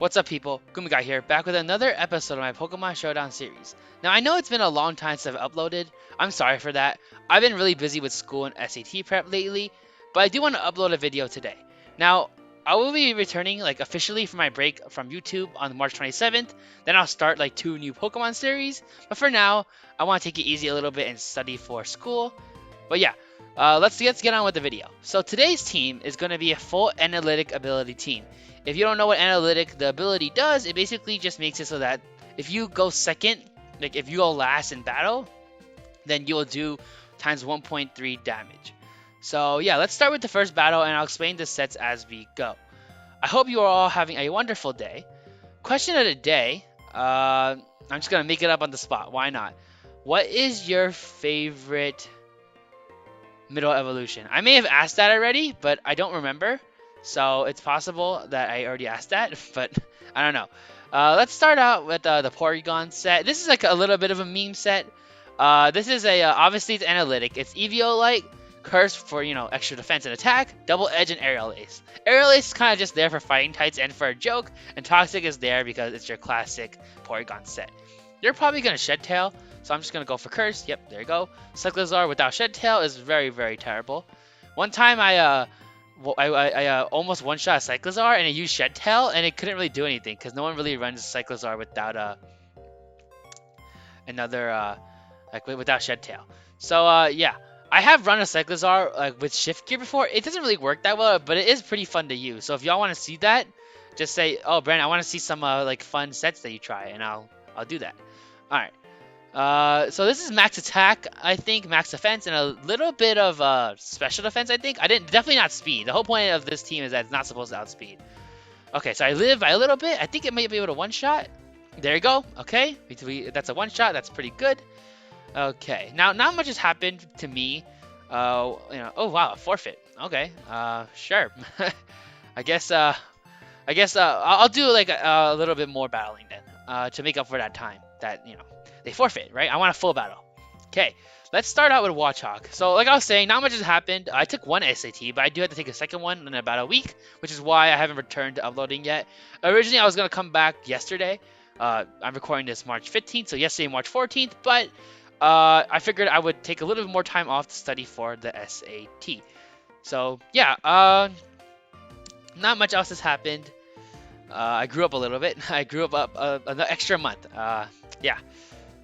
What's up, people? Guy here, back with another episode of my Pokemon Showdown series. Now, I know it's been a long time since I've uploaded. I'm sorry for that. I've been really busy with school and SAT prep lately, but I do want to upload a video today. Now, I will be returning officially from my break from YouTube on March 27th. Then I'll start two new Pokemon series. But for now, I want to take it easy a little bit and study for school. But yeah, let's get on with the video. So today's team is going to be a full analytic ability team. If you don't know what analytic the ability does, it basically just makes it so that if you go second, like if you go last in battle, then you will do times 1.3 damage. So yeah, let's start with the first battle and I'll explain the sets as we go. I hope you are all having a wonderful day. Question of the day, I'm just going to make it up on the spot. Why not? What is your favorite middle evolution? I may have asked that already, but I don't remember. So it's possible that I already asked that, but I don't know. Let's start out with the Porygon set. This is like a little bit of a meme set. This is obviously it's analytic. It's Eviolite, Curse for, extra defense and attack, Double Edge, and Aerial Ace. Aerial Ace is kind of just there for fighting types and for a joke, and Toxic is there because it's your classic Porygon set. You're probably going to Shed Tail, so I'm just going to go for Curse. Yep, there you go. Cyclizar without Shed Tail is very, very terrible. One time I almost one-shot Cyclizar and I used Shed Tail and it couldn't really do anything because no one really runs Cyclizar without without Shed Tail. So yeah, I have run a Cyclizar with Shift Gear before. It doesn't really work that well, but it is pretty fun to use. So if y'all want to see that, just say, "Oh, Brandon, I want to see some fun sets that you try," and I'll do that. All right. So this is max attack, I think, max defense, and a little bit of special defense, I think. Definitely not speed. The whole point of this team is that it's not supposed to outspeed. Okay, so I live by a little bit. I think it might be able to one-shot. There you go. Okay, that's a one-shot. That's pretty good. Okay, now not much has happened to me. Oh wow, a forfeit. Okay, sure. I guess, I'll do a little bit more battling then, to make up for that time that, they forfeit, right? I want a full battle. Okay, let's start out with Watchhawk. So like I was saying, not much has happened. I took one SAT, but I do have to take a second one in about a week, which is why I haven't returned to uploading yet. Originally, I was going to come back yesterday. I'm recording this March 15th, so yesterday, March 14th, but I figured I would take a little bit more time off to study for the SAT. So yeah, not much else has happened. I grew up a little bit. I grew up an extra month. Yeah.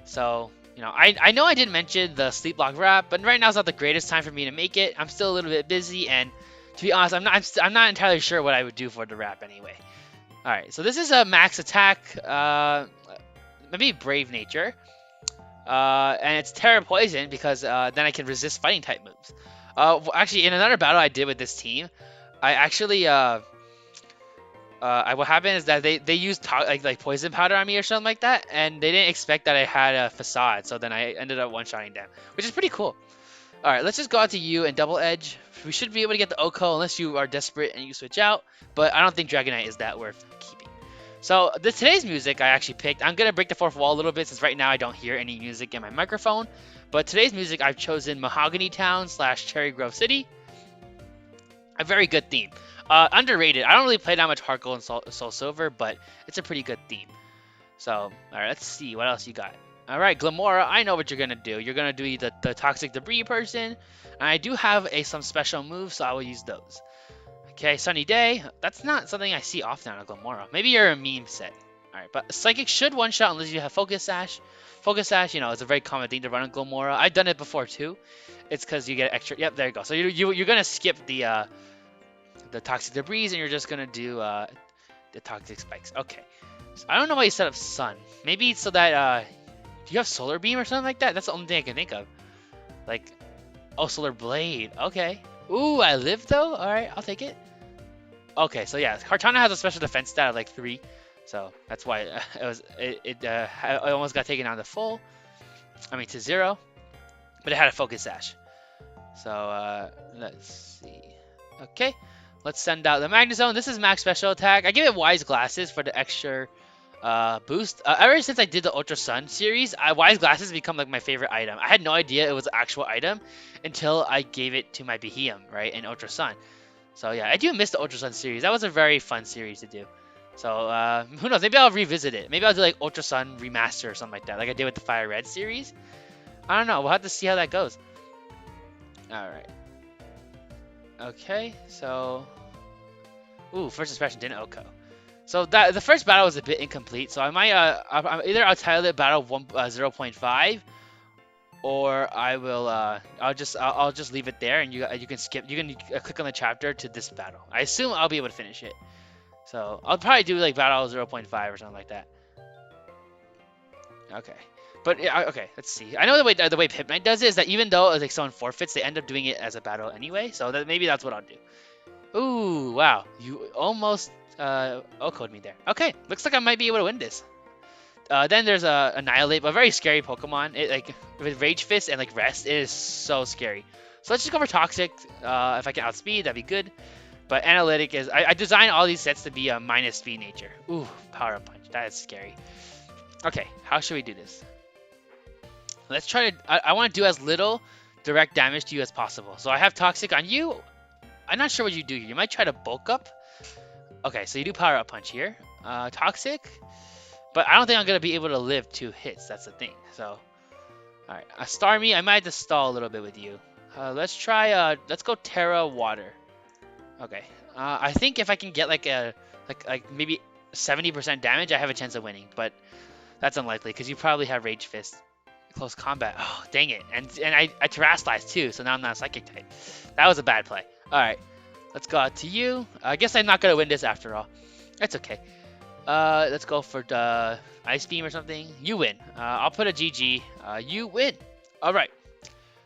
So, I know I didn't mention the sleep block wrap, but right now is not the greatest time for me to make it. I'm still a little bit busy, and to be honest, I'm not entirely sure what I would do for the wrap anyway. All right, so this is a max attack, maybe Brave Nature, and it's Terra Poison because then I can resist fighting type moves. Actually, in another battle I did with this team, I actually what happened is that they used poison powder on me or something like that, and they didn't expect that I had a facade, so then I ended up one-shotting them, which is pretty cool. All right, let's just go out to you and Double Edge. We should be able to get the Oko unless you are desperate and you switch out, but I don't think Dragonite is that worth keeping. So today's music I actually picked. I'm gonna break the fourth wall a little bit since right now I don't hear any music in my microphone, but today's music I've chosen Mahogany Town / Cherry Grove City. A very good theme. Underrated. I don't really play that much Heart Gold and Soul Silver, but it's a pretty good theme. So, all right, let's see what else you got. All right, Glamora, I know what you're gonna do. You're gonna do the Toxic Debris person, and I do have some special moves, so I will use those. Okay, Sunny Day. That's not something I see often on a Glamora. Maybe you're a meme set. All right, but Psychic should one-shot unless you have Focus Sash. Focus Sash, is a very common thing to run on Glamora. I've done it before too. It's because you get extra. Yep, there you go. So you're gonna skip the Toxic Debris, and you're just gonna do the Toxic Spikes. Okay. So I don't know why you set up Sun. Maybe so that do you have Solar Beam or something like that? That's the only thing I can think of. Oh, Solar Blade. Okay. Ooh, I live though. All right, I'll take it. Okay, so yeah, Kartana has a special defense stat of 3, so that's why I almost got taken down to to 0, but it had a Focus Sash. So let's see. Okay. Let's send out the Magnezone. This is max special attack. I give it Wise Glasses for the extra boost. Ever since I did the Ultra Sun series, Wise Glasses become my favorite item. I had no idea it was an actual item until I gave it to my Beheeyem, right, in Ultra Sun. So yeah, I do miss the Ultra Sun series. That was a very fun series to do. So who knows? Maybe I'll revisit it. Maybe I'll do like Ultra Sun remaster or something like that, like I did with the Fire Red series. I don't know. We'll have to see how that goes. All right. Okay. So, ooh, first impression didn't Oko. So that the first battle was a bit incomplete. So I might either I'll title it battle 0.5, or I'll just leave it there, and you can skip. You can click on the chapter to this battle. I assume I'll be able to finish it. So I'll probably do like battle 0.5 or something like that. Okay. But yeah, okay, let's see. I know the way Pip Knight does it is that even though like someone forfeits, they end up doing it as a battle anyway. So that maybe that's what I'll do. Ooh, wow, you almost OHKO'd me there. Okay, looks like I might be able to win this. Then there's Annihilate, a very scary Pokemon. It like with Rage Fist and like Rest, it is so scary. So let's just go for Toxic. If I can outspeed, that'd be good. But Analytic is I designed all these sets to be a minus speed nature. Ooh, Power Up Punch. That is scary. Okay, how should we do this? Let's try to. I want to do as little direct damage to you as possible. So I have Toxic on you. I'm not sure what you do here. You might try to bulk up. Okay, so you do Power Up Punch here. Toxic. But I don't think I'm going to be able to live 2 hits. That's the thing. So, alright. Starmie, I might have to stall a little bit with you. Let's try. Let's go Terra Water. Okay. I think if I can get like maybe 70% damage, I have a chance of winning. But that's unlikely because you probably have Rage Fist. Close combat. Oh, dang it. And I Terrastalized too, so now I'm not a Psychic type. That was a bad play. Alright. Let's go out to you. I guess I'm not going to win this after all. That's okay. Let's go for the Ice Beam or something. You win. I'll put a GG. You win. Alright.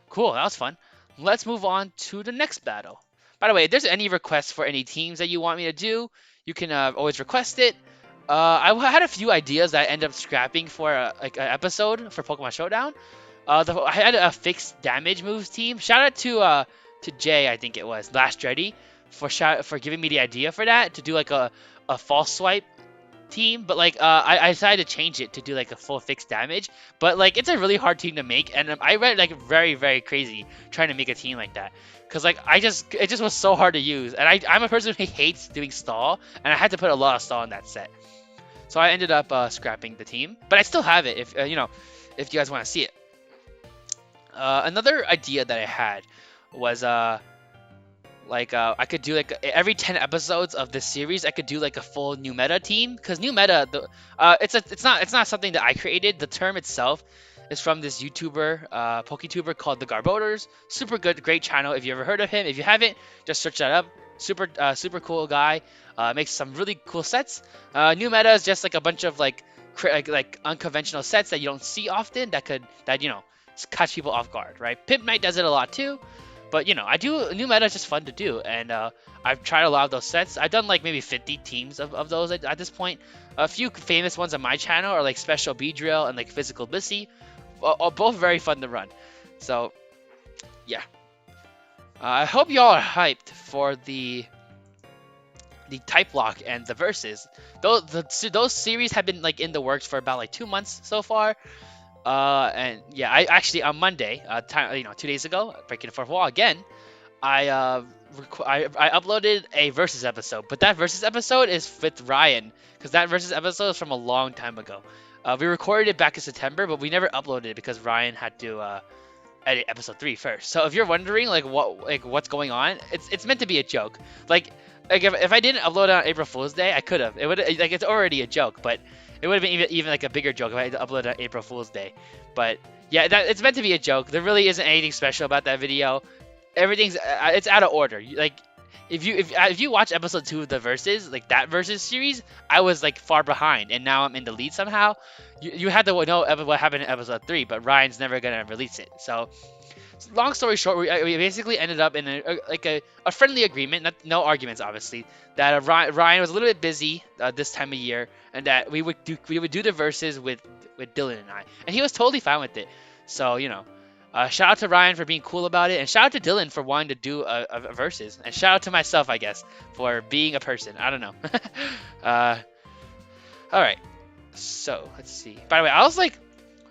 Cool. That was fun. Let's move on to the next battle. By the way, if there's any requests for any teams that you want me to do, you can always request it. I had a few ideas that I ended up scrapping for like an episode for Pokemon Showdown. I had a fixed damage moves team. Shout out to Jay, I think it was, Last Dreddy, for giving me the idea for that, to do like a false swipe team. But like I decided to change it to do like a full fixed damage. But like it's a really hard team to make, and I read like very crazy trying to make a team like that. Cause like it just was so hard to use, and I'm a person who hates doing stall, and I had to put a lot of stall in that set. So I ended up scrapping the team, but I still have it if if you guys want to see it. Another idea that I had was I could do like every 10 episodes of this series, I could do like a full new meta team, because new meta it's not something that I created. The term itself is from this YouTuber, PokeTuber called the Garboders. Super good, great channel. If you ever heard of him, if you haven't, just search that up. Super cool guy. Makes some really cool sets. New meta is just like a bunch of like unconventional sets that you don't see often that catch people off guard, right? Pimp Knight does it a lot too, but I do new meta is just fun to do, and I've tried a lot of those sets. I've done like maybe 50 teams of those at this point. A few famous ones on my channel are like Special Beedrill and like Physical Blissey, both very fun to run. So yeah, I hope y'all are hyped for the type lock and the verses. Those series have been like in the works for about like 2 months so far. And yeah, I actually on Monday, 2 days ago, breaking the fourth wall again, I uploaded a versus episode, but that versus episode is with Ryan, because that versus episode is from a long time ago. We recorded it back in September, but we never uploaded it because Ryan had to edit episode 3 first. So if you're wondering what's going on, it's meant to be a joke. Like if I didn't upload it on April Fool's Day, I could have. It would like it's already a joke, but it would have been even like a bigger joke if I had to upload it on April Fool's Day. But yeah, it's meant to be a joke. There really isn't anything special about that video. Everything's it's out of order. Like if you watch episode 2 of the verses, like that versus series, I was like far behind, and now I'm in the lead somehow. You had to know what happened in episode 3, but Ryan's never gonna release it. So long story short, we basically ended up in a friendly agreement, no arguments obviously, that Ryan was a little bit busy this time of year, and that we would do the verses with Dylan and I, and he was totally fine with it. So shout out to Ryan for being cool about it, and shout out to Dylan for wanting to do a versus, and shout out to myself, I guess, for being a person. I don't know. All right, so let's see. By the way, I was like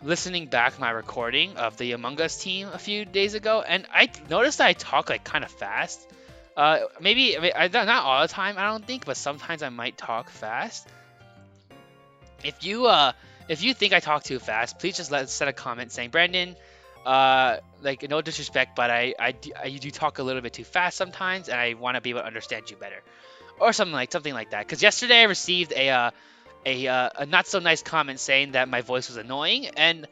listening back my recording of the Among Us team a few days ago, and I noticed that I talk like kind of fast. Maybe, I mean, not all the time, I don't think, but sometimes I might talk fast. If you if you think I talk too fast, please just send a comment saying, Brandon, like no disrespect, but you do talk a little bit too fast sometimes, and I want to be able to understand you better, or something like that. Because yesterday I received a not so nice comment saying that my voice was annoying, and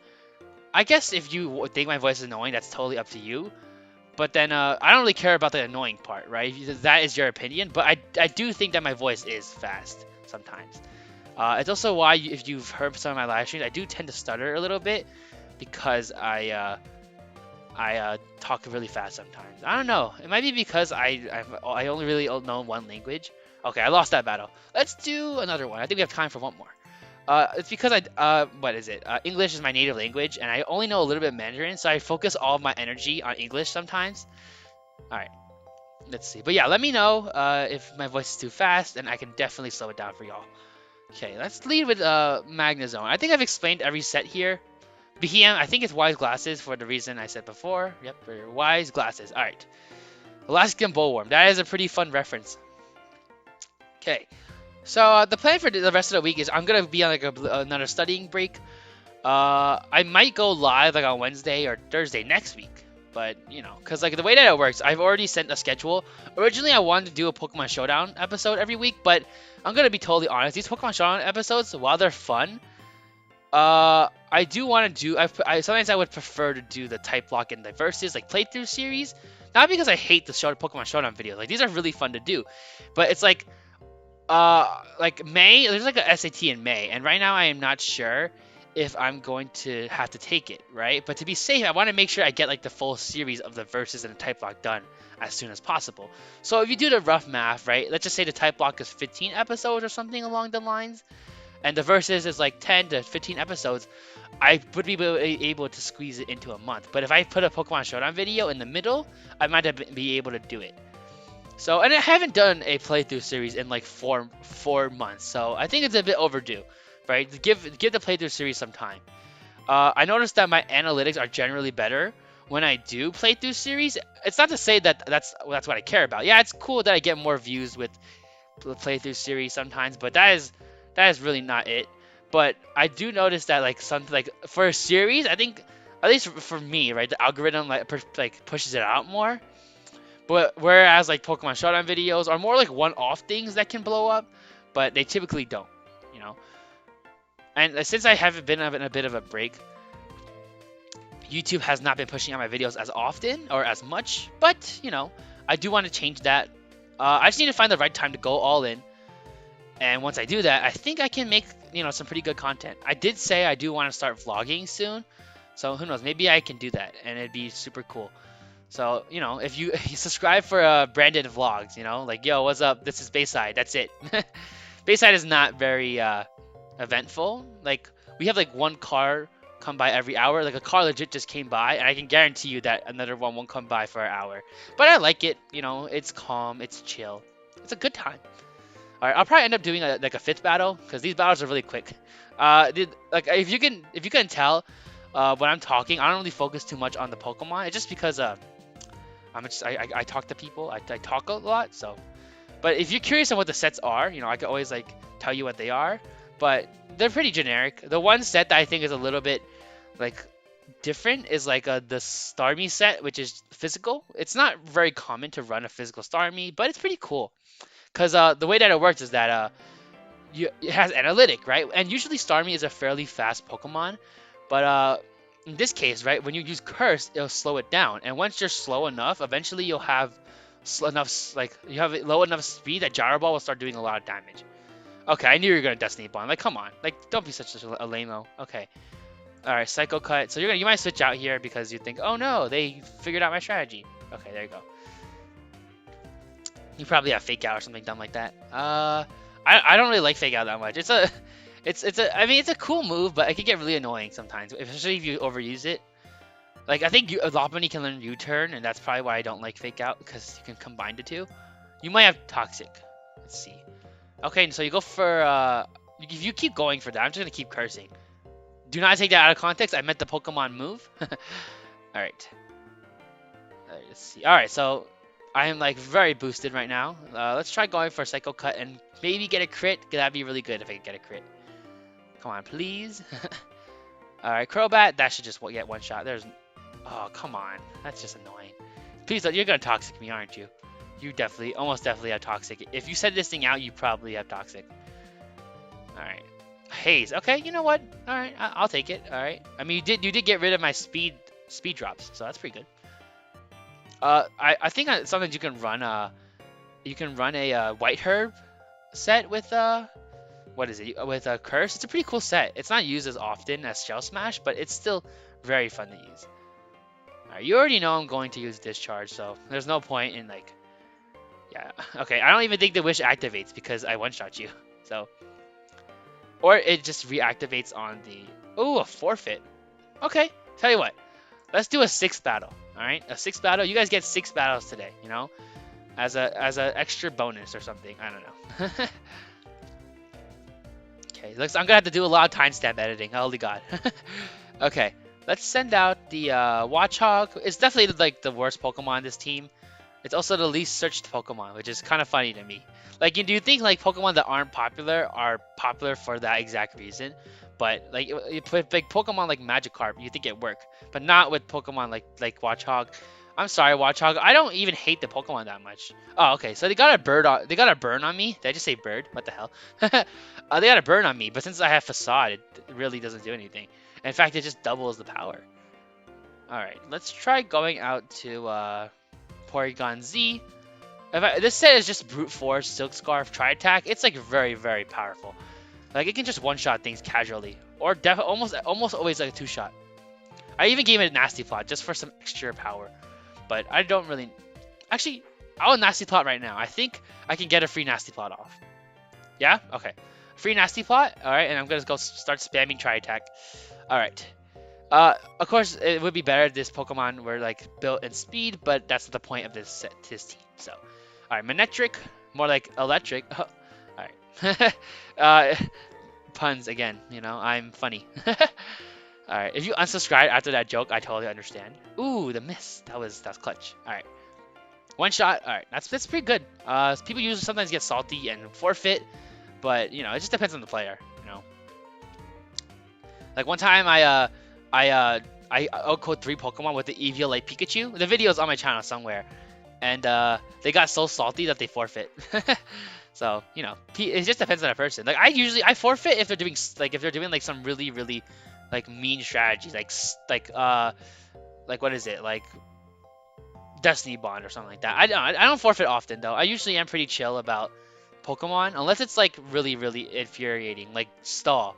I guess if you think my voice is annoying, that's totally up to you. But then I don't really care about the annoying part, right? That is your opinion. But I do think that my voice is fast sometimes. It's also why, if you've heard some of my live streams, I do tend to stutter a little bit because I talk really fast sometimes. I don't know. It might be because I only really know one language. Okay, I lost that battle. Let's do another one. I think we have time for one more. It's because what is it? English is my native language, and I only know a little bit of Mandarin, so I focus all of my energy on English sometimes. All right, let's see. But yeah, let me know if my voice is too fast, and I can definitely slow it down for y'all. Okay, let's lead with Magnezone. I think I've explained every set here. BM, I think it's Wise Glasses for the reason I said before. Yep, Wise Glasses. All right. Alaskan Bullworm. That is a pretty fun reference. Okay. So the plan for the rest of the week is I'm gonna be on like another studying break. I might go live like on Wednesday or Thursday next week, but you know, cause like the way that it works, I've already sent a schedule. Originally, I wanted to do a Pokemon Showdown episode every week, but I'm gonna be totally honest. These Pokemon Showdown episodes, while they're fun, I do want to do. Sometimes I would prefer to do the Type Lock and the Versus like playthrough series, not because I hate the Pokemon Showdown videos. Like these are really fun to do, but it's like May, there's like a SAT in May, and right now I am not sure if I'm going to have to take it, right? But to be safe, I want to make sure I get like the full series of the Versus and the Type Lock done as soon as possible. So if you do the rough math, right? Let's just say the Type Lock is 15 episodes or something along the lines, and the Versus is like 10 to 15 episodes. I would be able to squeeze it into a month. But if I put a Pokemon Showdown video in the middle, I might be able to do it. So, and I haven't done a playthrough series in like four months, so I think it's a bit overdue, right? Give the playthrough series some time. I noticed that my analytics are generally better when I do playthrough series. It's not to say that that's what I care about. Yeah, it's cool that I get more views with the playthrough series sometimes, but that is really not it. But I do notice that like for a series, I think at least for me, right, the algorithm like pushes it out more. But whereas like Pokemon Showdown videos are more like one-off things that can blow up, but they typically don't, you know. And since I haven't been in a bit of a break, YouTube has not been pushing out my videos as often or as much. But you know, I do want to change that. I just need to find the right time to go all in. And once I do that, I think I can make some pretty good content. I did say I do want to start vlogging soon, so who knows? Maybe I can do that, and it'd be super cool. So, if you subscribe for branded vlogs, like, yo, what's up? This is Bayside. That's it. Bayside is not very eventful. Like, we have like one car come by every hour. Like, a car legit just came by, and I can guarantee you that another one won't come by for an hour. But I like it. It's calm. It's chill. It's a good time. All right, I'll probably end up doing like a fifth battle because these battles are really quick. Like if you can tell, when I'm talking, I don't really focus too much on the Pokemon. It's just because I talk to people. I talk a lot. So, but if you're curious on what the sets are, I can always like tell you what they are. But they're pretty generic. The one set that I think is a little bit like different is like the Starmie set, which is physical. It's not very common to run a physical Starmie, but it's pretty cool. Because the way that it works is that it has Analytic, right? And usually Starmie is a fairly fast Pokemon, but in this case, right, when you use Curse, it'll slow it down. And once you're slow enough, eventually you'll have you have low enough speed that Gyro Ball will start doing a lot of damage. Okay, I knew you were gonna Destiny Bond. Like, come on, like, don't be such a lame-o. Okay, all right, Psycho Cut. So you might switch out here because you think, oh no, they figured out my strategy. Okay, there you go. You probably have Fake Out or something dumb like that. I don't really like Fake Out that much. I mean, it's a cool move, but it can get really annoying sometimes, especially if you overuse it. Like, I think Lopunny can learn U-turn, and that's probably why I don't like Fake Out, because you can combine the two. You might have Toxic. Let's see. Okay, so you go for, if you keep going for that, I'm just going to keep cursing. Do not take that out of context. I meant the Pokemon move. Alright. Let's see. Alright, so I am like very boosted right now. Let's try going for a Psycho Cut and maybe get a crit. That'd be really good if I could get a crit. Come on, please. Alright, Crobat, that should just get one shot. Oh, come on. That's just annoying. Please, you're gonna Toxic me, aren't you? You definitely, almost definitely have Toxic. If you send this thing out, you probably have Toxic. Alright. Haze. Okay, you know what? Alright, I'll take it. Alright. I mean, you did get rid of my speed drops, so that's pretty good. I think sometimes you can run a White Herb set with what is it? With a Curse. It's a pretty cool set. It's not used as often as Shell Smash, but it's still very fun to use. Alright, you already know I'm going to use Discharge, so there's no point in like, yeah. Okay, I don't even think the Wish activates because I one-shot you. So, or it just reactivates on the. Ooh, a forfeit. Okay, tell you what. Let's do a 6th battle. All right, a 6th battle. You guys get 6 battles today. You know, as a extra bonus or something. I don't know. Okay, looks I'm gonna have to do a lot of timestamp editing. Holy God. Okay, let's send out the Watchog. It's definitely like the worst Pokemon in this team. It's also the least searched Pokemon, which is kind of funny to me. Like, do you think like Pokemon that aren't popular are popular for that exact reason? But like with like Pokemon like Magikarp, you think it work, but not with Pokemon like Watchog. I'm sorry, Watchog. I don't even hate the Pokemon that much. Oh, okay. So they got a bird. They got a burn on me. Did I just say bird? What the hell? They got a burn on me, but since I have Facade, it really doesn't do anything. In fact, it just doubles the power. All right, let's try going out to Porygon Z. This set is just Brute Force, Silk Scarf, Tri-Attack. It's like very, very powerful. Like it can just one-shot things casually, or almost always like a 2-shot. I even gave it a Nasty Plot just for some extra power, but I don't really. Actually, I'll Nasty Plot right now. I think I can get a free Nasty Plot off. Yeah, okay, free Nasty Plot. All right, and I'm gonna go start spamming Tri-Attack. All right. Of course, it would be better if this Pokemon were like built in speed, but that's the point of this team. So, all right, Manectric, more like electric. All right, puns again. You know, I'm funny. All right, if you unsubscribe after that joke, I totally understand. Ooh, the miss. That's clutch. All right, one shot. All right, that's pretty good. People usually sometimes get salty and forfeit, but you know, it just depends on the player. You know, like one time I outcode 3 Pokemon with the EV like Pikachu. The video is on my channel somewhere, and they got so salty that they forfeit. So you know, it just depends on a person. Like I forfeit if they're doing like some really like mean strategies, like what is it, like Destiny Bond or something like that. I don't forfeit often though. I usually am pretty chill about Pokemon unless it's like really infuriating, like Stall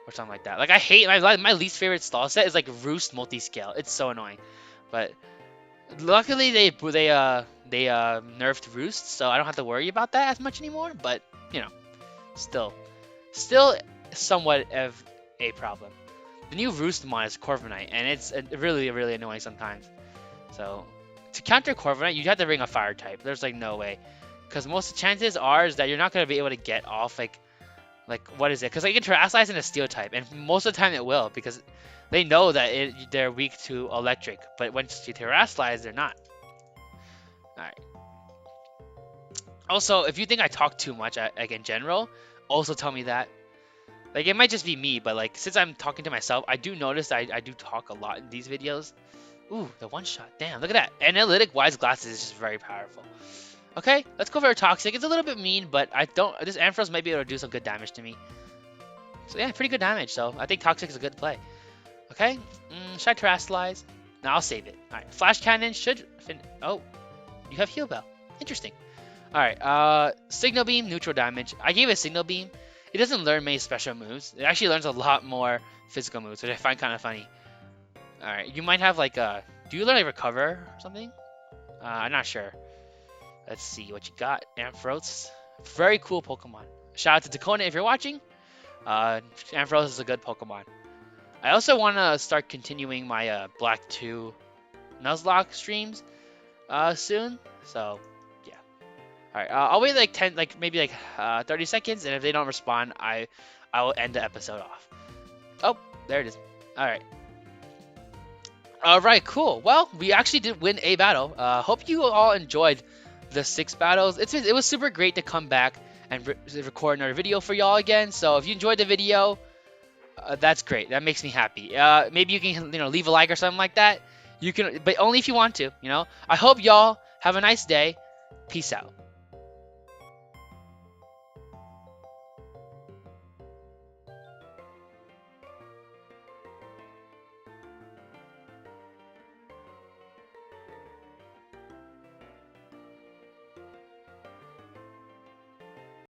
or something like that. Like I hate my least favorite Stall set is like Roost Multiscale. It's so annoying, but luckily they nerfed Roost, so I don't have to worry about that as much anymore. But you know, still somewhat of a problem. The new Roost mod is Corviknight, and it's really annoying sometimes. So to counter Corviknight, you have to bring a Fire type. There's like no way, because most of the chances are is that you're not gonna be able to get off like what is it? Because like, it can Terrasilize in a Steel type, and most of the time it will, because they know that they're weak to Electric. But once you Terrasilize, they're not. All right. Also, if you think I talk too much, like in general, also tell me that. Like it might just be me, but like since I'm talking to myself, I do notice that I do talk a lot in these videos. Ooh, the one shot. Damn, look at that. Analytic Wise Glasses is just very powerful. Okay, let's go for a Toxic. It's a little bit mean, but this Ampharos might be able to do some good damage to me. So yeah, pretty good damage. So I think Toxic is a good play. Okay, should I Terrasilize? No, I'll save it. All right, Flash Cannon should. Oh, you have Heal Bell. Interesting. All right, Signal Beam, neutral damage. I gave it Signal Beam. It doesn't learn many special moves. It actually learns a lot more physical moves, which I find kind of funny. All right, you might have like do you learn like Recover or something? I'm not sure. Let's see what you got. Ampharos, very cool Pokemon. Shout out to Dakota if you're watching. Ampharos is a good Pokemon. I also want to start continuing my Black 2 Nuzlocke streams soon. So yeah. All right, I'll wait like 10, like maybe like 30 seconds, and if they don't respond, I will end the episode off. Oh, there it is. All right. All right, cool. Well, we actually did win a battle. Hope you all enjoyed the 6 battles. It was super great to come back and record another video for y'all again. So if you enjoyed the video, that's great. That makes me happy. Maybe you can leave a like or something like that. You can, but only if you want to. I hope y'all have a nice day. Peace out.